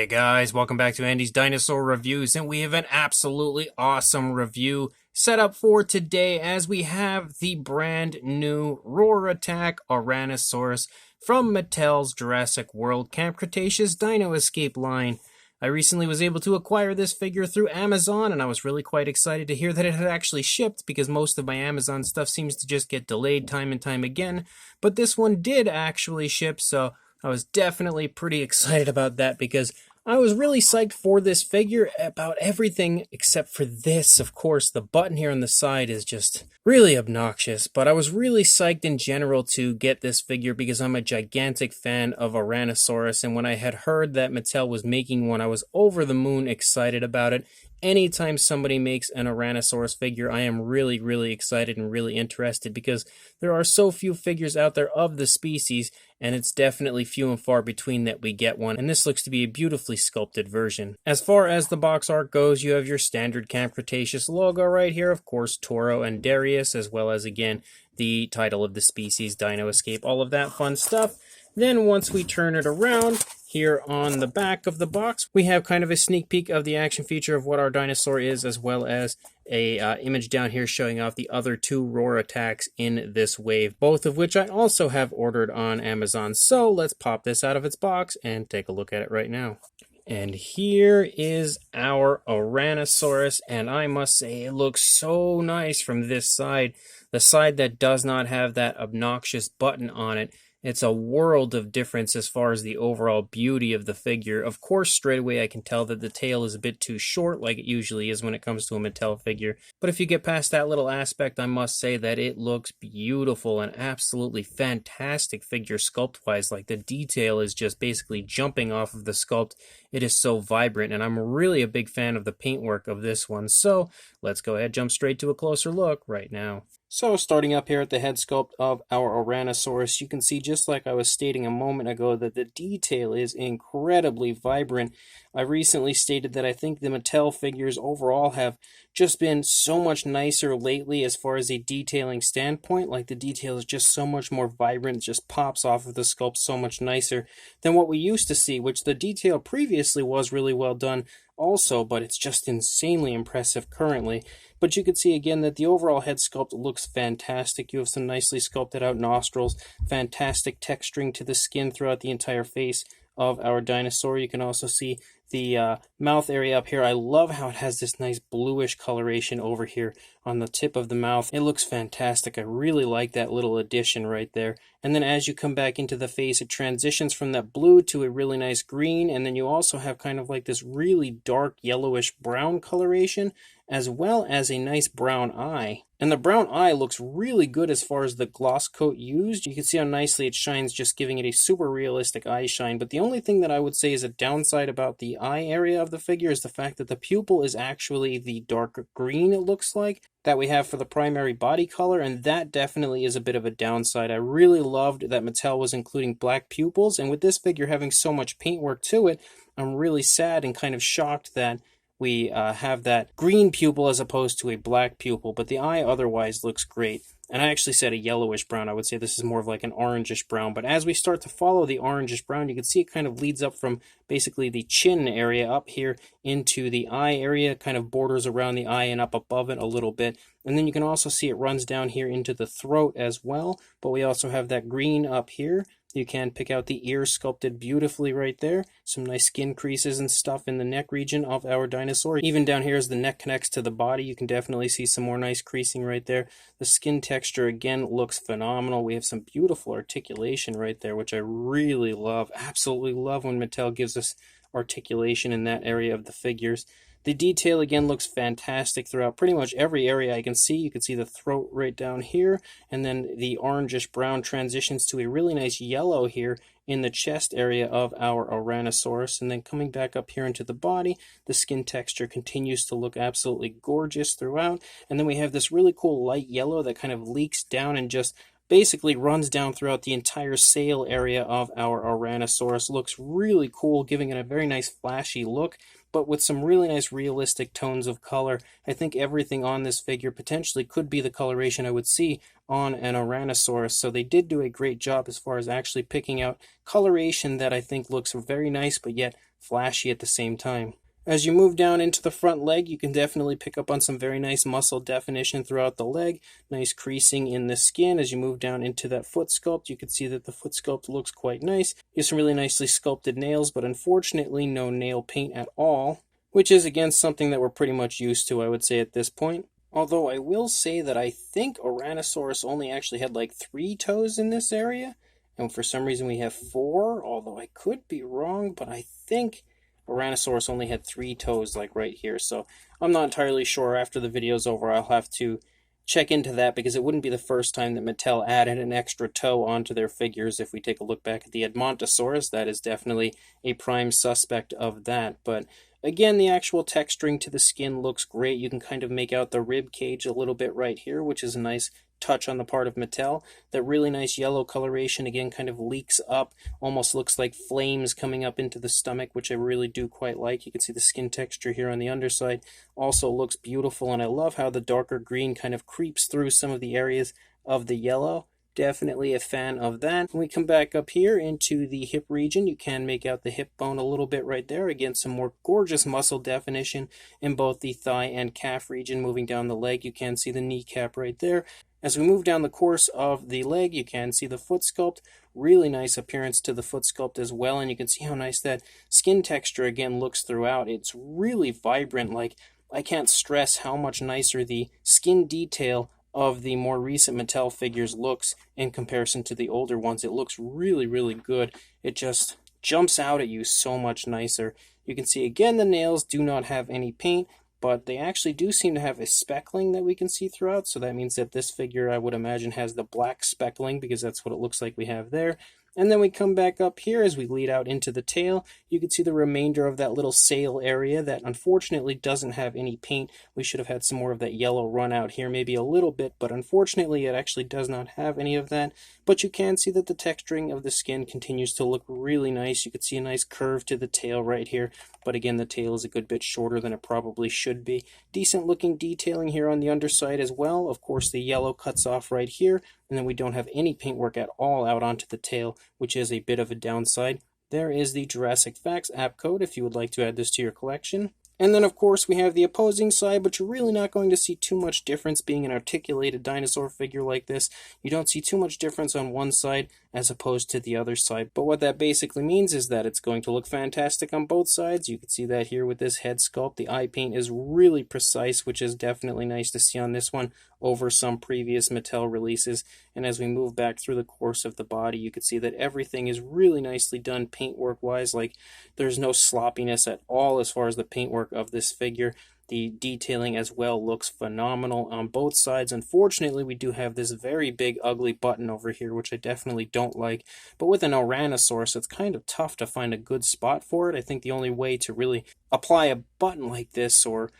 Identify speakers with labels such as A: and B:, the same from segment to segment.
A: Hey guys, welcome back to Andy's Dinosaur Reviews, and we have an absolutely awesome review set up for today as we have the brand new Roar Attack Ouranosaurus from Mattel's Jurassic World Camp Cretaceous Dino Escape line. I recently was able to acquire this figure through Amazon, and I was really quite excited to hear that it had actually shipped because most of my Amazon stuff seems to just get delayed time and time again, but this one did actually ship, so I was definitely pretty excited about that because I was really psyched for this figure about everything except for this. Of course, the button here on the side is just really obnoxious, but I was really psyched in general to get this figure because I'm a gigantic fan of Ouranosaurus, and when I had heard that Mattel was making one, I was over the moon excited about it. Anytime somebody makes an Ouranosaurus figure, I am really, really excited and really interested because there are so few figures out there of the species, and it's definitely few and far between that we get one, and this looks to be a beautifully sculpted version. As far as the box art goes, you have your standard Camp Cretaceous logo right here, of course Toro and Darius, as well as again the title of the species, Dino Escape, all of that fun stuff. Then once we turn it around, here on the back of the box, we have kind of a sneak peek of the action feature of what our dinosaur is, as well as a image down here showing off the other two Roar attacks in this wave, both of which I also have ordered on Amazon. So let's pop this out of its box and take a look at it right now. And here is our Ouranosaurus, and I must say it looks so nice from this side, the side that does not have that obnoxious button on it. It's a world of difference as far as the overall beauty of the figure. Of course, straight away I can tell that the tail is a bit too short, like it usually is when it comes to a Mattel figure. But if you get past that little aspect, I must say that it looks beautiful and absolutely fantastic figure sculpt-wise. Like, the detail is just basically jumping off of the sculpt. It is so vibrant, and I'm really a big fan of the paintwork of this one. So let's go ahead and jump straight to a closer look right now. So starting up here at the head sculpt of our Ouranosaurus, you can see, just like I was stating a moment ago, that the detail is incredibly vibrant. I recently stated that I think the Mattel figures overall have just been so much nicer lately as far as a detailing standpoint. Like, the detail is just so much more vibrant, just pops off of the sculpt so much nicer than what we used to see, which the detail previously was really well done also, but it's just insanely impressive currently. But you can see again that the overall head sculpt looks fantastic. You have some nicely sculpted out nostrils, fantastic texturing to the skin throughout the entire face of our dinosaur. You can also see the mouth area up here. I love how it has this nice bluish coloration over here on the tip of the mouth. It looks fantastic. I really like that little addition right there. And then as you come back into the face, it transitions from that blue to a really nice green, and then you also have kind of like this really dark yellowish brown coloration, as well as a nice brown eye. And the brown eye looks really good as far as the gloss coat used. You can see how nicely it shines, just giving it a super realistic eye shine. But the only thing that I would say is a downside about the eye area of the figure is the fact that the pupil is actually the dark green, it looks like, that we have for the primary body color, and that definitely is a bit of a downside. I really loved that Mattel was including black pupils, and with this figure having so much paintwork to it, I'm really sad and kind of shocked that we have that green pupil as opposed to a black pupil, but the eye otherwise looks great. And I actually said a yellowish brown. I would say this is more of like an orangish brown. But as we start to follow the orangish brown, you can see it kind of leads up from basically the chin area up here into the eye area, kind of borders around the eye and up above it a little bit. And then you can also see it runs down here into the throat as well. But we also have that green up here. You can pick out the ear sculpted beautifully right there. Some nice skin creases and stuff in the neck region of our dinosaur. Even down here as the neck connects to the body, you can definitely see some more nice creasing right there. The skin texture again looks phenomenal. We have some beautiful articulation right there, which I really love. Absolutely love when Mattel gives us articulation in that area of the figures. The detail again looks fantastic throughout pretty much every area I can see. You can see the throat right down here, and then the orangish brown transitions to a really nice yellow here in the chest area of our Ouranosaurus. And then coming back up here into the body, the skin texture continues to look absolutely gorgeous throughout. And then we have this really cool light yellow that kind of leaks down and just basically runs down throughout the entire sail area of our Ouranosaurus. Looks really cool, giving it a very nice flashy look, but with some really nice realistic tones of color. I think everything on this figure potentially could be the coloration I would see on an Ouranosaurus. So they did do a great job as far as actually picking out coloration that I think looks very nice, but yet flashy at the same time. As you move down into the front leg, you can definitely pick up on some very nice muscle definition throughout the leg, nice creasing in the skin. As you move down into that foot sculpt, you can see that the foot sculpt looks quite nice. You have some really nicely sculpted nails, but unfortunately no nail paint at all, which is again something that we're pretty much used to, I would say, at this point. Although I will say that I think Ouranosaurus only actually had like 3 toes in this area, and for some reason we have 4, although I could be wrong, but I think Ouranosaurus only had 3 toes, like right here, so I'm not entirely sure. After the video's over, I'll have to check into that, because it wouldn't be the first time that Mattel added an extra toe onto their figures. If we take a look back at the Edmontosaurus, that is definitely a prime suspect of that. But again, the actual texturing to the skin looks great. You can kind of make out the rib cage a little bit right here, which is a nice touch on the part of Mattel. That really nice yellow coloration again kind of leaks up, almost looks like flames coming up into the stomach, which I really do quite like. You can see the skin texture here on the underside also looks beautiful, and I love how the darker green kind of creeps through some of the areas of the yellow. Definitely a fan of that. When we come back up here into the hip region, you can make out the hip bone a little bit right there. Again, some more gorgeous muscle definition in both the thigh and calf region. Moving down the leg, you can see the kneecap right there. As we move down the course of the leg, you can see the foot sculpt. Really nice appearance to the foot sculpt as well, and you can see how nice that skin texture again looks throughout. It's really vibrant. Like, I can't stress how much nicer the skin detail of the more recent Mattel figures looks in comparison to the older ones. It looks really, really good. It just jumps out at you so much nicer. You can see again the nails do not have any paint, but they actually do seem to have a speckling that we can see throughout, so that means that this figure, I would imagine, has the black speckling, because that's what it looks like we have there. And then we come back up here as we lead out into the tail. You can see the remainder of that little sail area that unfortunately doesn't have any paint. We should have had some more of that yellow run out here, maybe a little bit, but unfortunately it actually does not have any of that. But you can see that the texturing of the skin continues to look really nice. You can see a nice curve to the tail right here, but again, the tail is a good bit shorter than it probably should be. Decent looking detailing here on the underside as well. Of course, the yellow cuts off right here, and then we don't have any paintwork at all out onto the tail, which is a bit of a downside. There is the Jurassic Facts app code if you would like to add this to your collection. And then, of course, we have the opposing side, but you're really not going to see too much difference being an articulated dinosaur figure like this. You don't see too much difference on one side as opposed to the other side. But what that basically means is that it's going to look fantastic on both sides. You can see that here with this head sculpt. The eye paint is really precise, which is definitely nice to see on this one over some previous Mattel releases. And as we move back through the course of the body, you can see that everything is really nicely done paintwork-wise. Like, there's no sloppiness at all as far as the paintwork of this figure. The detailing as well looks phenomenal on both sides. Unfortunately, we do have this very big ugly button over here, which I definitely don't like. But with an Ouranosaurus, it's kind of tough to find a good spot for it. I think the only way to really apply a button like this, or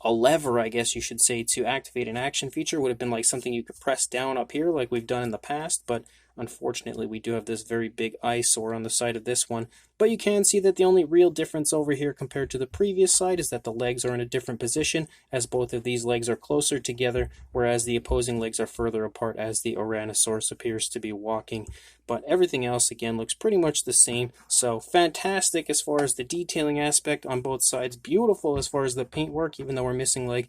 A: a lever, I guess you should say, to activate an action feature would have been like something you could press down up here like we've done in the past, but unfortunately we do have this very big eyesore on the side of this one. But you can see that the only real difference over here compared to the previous side is that the legs are in a different position, as both of these legs are closer together, whereas the opposing legs are further apart as the Ouranosaurus appears to be walking. But everything else again looks pretty much the same. So fantastic as far as the detailing aspect on both sides, beautiful as far as the paintwork, even though we're missing like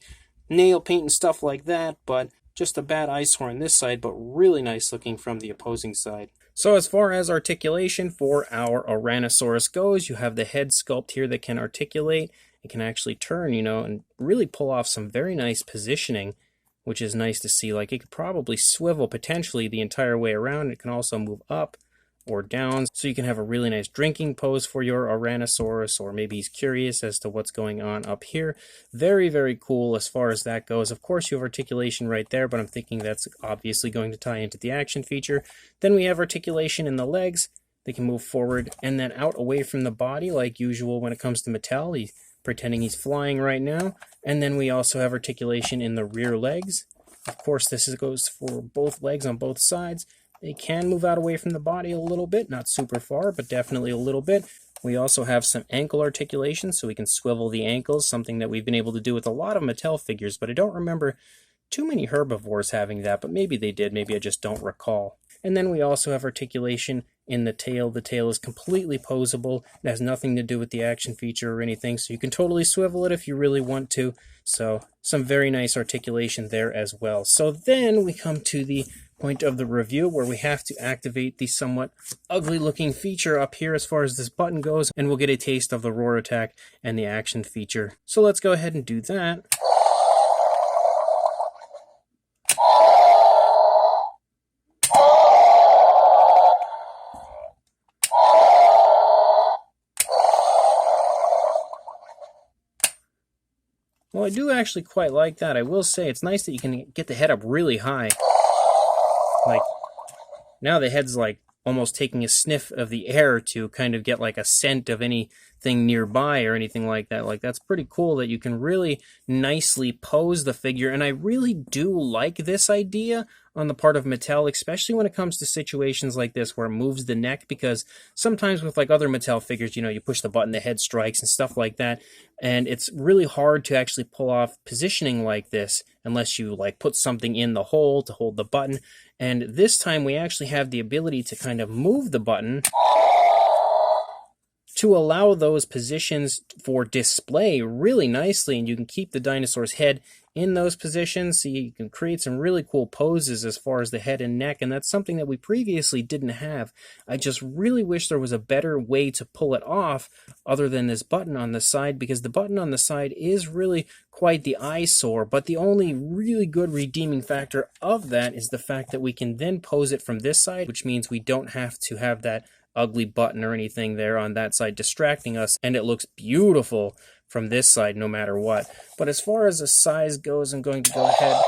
A: nail paint and stuff like that, but just a bad eyesore on this side, but really nice looking from the opposing side. So as far as articulation for our Ouranosaurus goes, you have the head sculpt here that can articulate. It can actually turn, and really pull off some very nice positioning, which is nice to see. Like, it could probably swivel potentially the entire way around. It can also move up or down, so you can have a really nice drinking pose for your Ouranosaurus, or maybe he's curious as to what's going on up here. Very, very cool as far as that goes. Of course, you have articulation right there, but I'm thinking that's obviously going to tie into the action feature. Then we have articulation in the legs. They can move forward and then out away from the body like usual when it comes to Mattel. He's pretending he's flying right now. And then we also have articulation in the rear legs. Of course, this goes for both legs on both sides. They can move out away from the body a little bit, not super far, but definitely a little bit. We also have some ankle articulation, so we can swivel the ankles, something that we've been able to do with a lot of Mattel figures, but I don't remember too many herbivores having that, but maybe they did, maybe I just don't recall. And then we also have articulation in the tail. The tail is completely posable. It has nothing to do with the action feature or anything, so you can totally swivel it if you really want to. So some very nice articulation there as well. So then we come to the point of the review where we have to activate the somewhat ugly looking feature up here as far as this button goes, and we'll get a taste of the roar attack and the action feature. So let's go ahead and do that. Well, I do actually quite like that. I will say it's nice that you can get the head up really high. Like, now the head's like almost taking a sniff of the air to kind of get like a scent of anything nearby or anything like that. Like, that's pretty cool that you can really nicely pose the figure. And I really do like this idea on the part of Mattel, especially when it comes to situations like this where it moves the neck, because sometimes with like other Mattel figures, you push the button, the head strikes and stuff like that, and it's really hard to actually pull off positioning like this unless you like put something in the hole to hold the button. And this time we actually have the ability to kind of move the button to allow those positions for display really nicely, and you can keep the dinosaur's head in those positions, so you can create some really cool poses as far as the head and neck, and that's something that we previously didn't have. I just really wish there was a better way to pull it off other than this button on the side, because the button on the side is really quite the eyesore, but the only really good redeeming factor of that is the fact that we can then pose it from this side, which means we don't have to have that ugly button or anything there on that side distracting us, and it looks beautiful from this side no matter what. But as far as the size goes, I'm going to go ahead,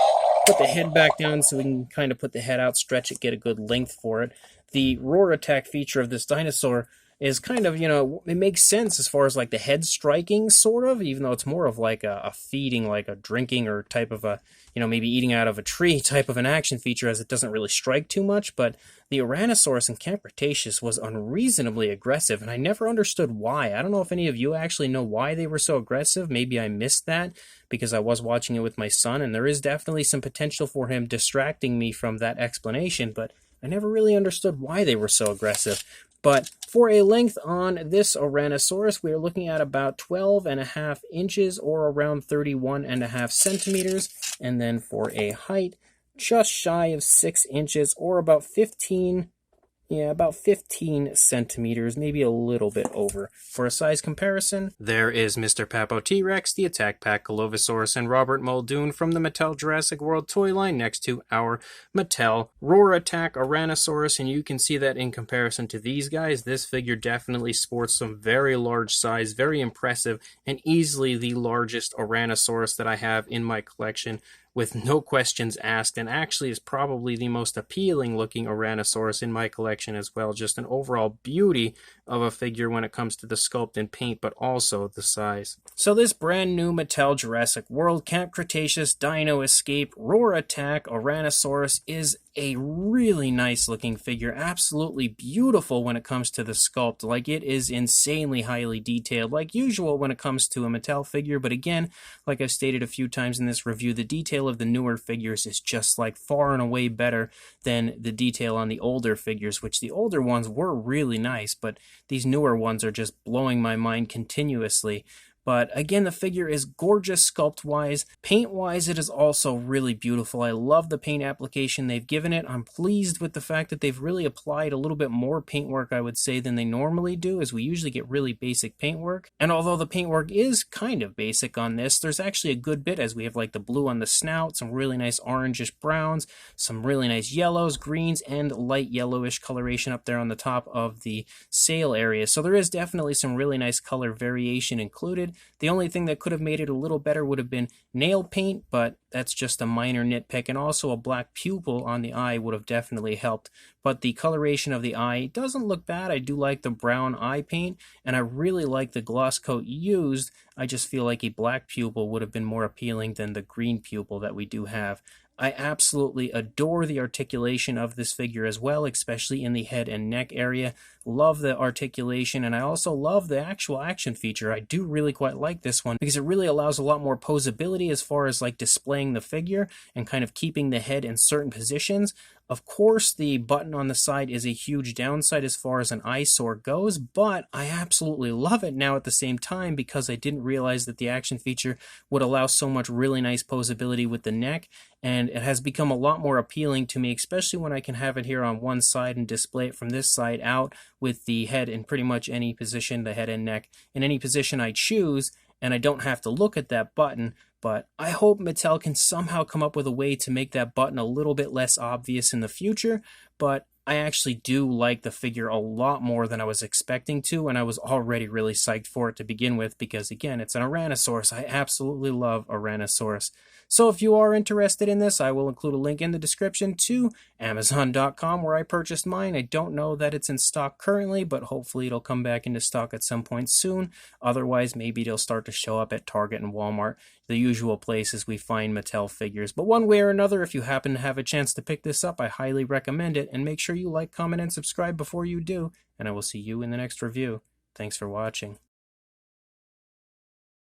A: put the head back down so we can kind of put the head out, stretch it, get a good length for it. The roar attack feature of this dinosaur is kind of, it makes sense as far as like the head striking, sort of, even though it's more of like a feeding, like a drinking or type of a, maybe eating out of a tree type of an action feature, as it doesn't really strike too much. But the Ouranosaurus in Camp Cretaceous was unreasonably aggressive, and I never understood why. I don't know if any of you actually know why they were so aggressive. Maybe I missed that because I was watching it with my son, and there is definitely some potential for him distracting me from that explanation, but I never really understood why they were so aggressive. But for a length on this Ouranosaurus, we are looking at about 12.5 inches or around 31.5 centimeters. And then for a height, just shy of 6 inches or about 15 centimeters, maybe a little bit over. For a size comparison, there is Mr. Papo T-Rex, the Attack Pack Golovosaurus, and Robert Muldoon from the Mattel Jurassic World toy line next to our Mattel Roar Attack Ouranosaurus, and you can see that in comparison to these guys, this figure definitely sports some very large size, very impressive, and easily the largest Ouranosaurus that I have in my collection, with no questions asked, and actually is probably the most appealing looking Ouranosaurus in my collection as well. Just an overall beauty of a figure when it comes to the sculpt and paint, but also the size. So this brand new Mattel Jurassic World Camp Cretaceous Dino Escape Roar Attack Ouranosaurus is a really nice looking figure, absolutely beautiful when it comes to the sculpt. Like, it is insanely highly detailed, like usual when it comes to a Mattel figure, but again, like I've stated a few times in this review, the detail of the newer figures is just like far and away better than the detail on the older figures, which the older ones were really nice, but these newer ones are just blowing my mind continuously. But again, the figure is gorgeous sculpt-wise. Paint-wise, it is also really beautiful. I love the paint application they've given it. I'm pleased with the fact that they've really applied a little bit more paintwork, I would say, than they normally do, as we usually get really basic paintwork. And although the paintwork is kind of basic on this, there's actually a good bit, as we have like the blue on the snout, some really nice orangish browns, some really nice yellows, greens, and light yellowish coloration up there on the top of the sail area. So there is definitely some really nice color variation included. The only thing that could have made it a little better would have been nail paint, but that's just a minor nitpick, and also a black pupil on the eye would have definitely helped. But the coloration of the eye doesn't look bad. I do like the brown eye paint, and I really like the gloss coat used. I just feel like a black pupil would have been more appealing than the green pupil that we do have. I absolutely adore the articulation of this figure as well, especially in the head and neck area. Love the articulation, and I also love the actual action feature. I do really quite like this one because it really allows a lot more posability as far as like displaying the figure and kind of keeping the head in certain positions. Of course, the button on the side is a huge downside as far as an eyesore goes, but I absolutely love it now at the same time because I didn't realize that the action feature would allow so much really nice posability with the neck, and it has become a lot more appealing to me, especially when I can have it here on one side and display it from this side out with the head in pretty much any position, the head and neck in any position I choose, and I don't have to look at that button. But I hope Mattel can somehow come up with a way to make that button a little bit less obvious in the future, but I actually do like the figure a lot more than I was expecting to, and I was already really psyched for it to begin with because, again, it's an Ouranosaurus. I absolutely love Ouranosaurus. So if you are interested in this, I will include a link in the description to Amazon.com where I purchased mine. I don't know that it's in stock currently, but hopefully it'll come back into stock at some point soon. Otherwise, maybe it'll start to show up at Target and Walmart, the usual places we find Mattel figures. But one way or another, if you happen to have a chance to pick this up, I highly recommend it, and make sure you like, comment, and subscribe before you do, and I will see you in the next review. Thanks for watching.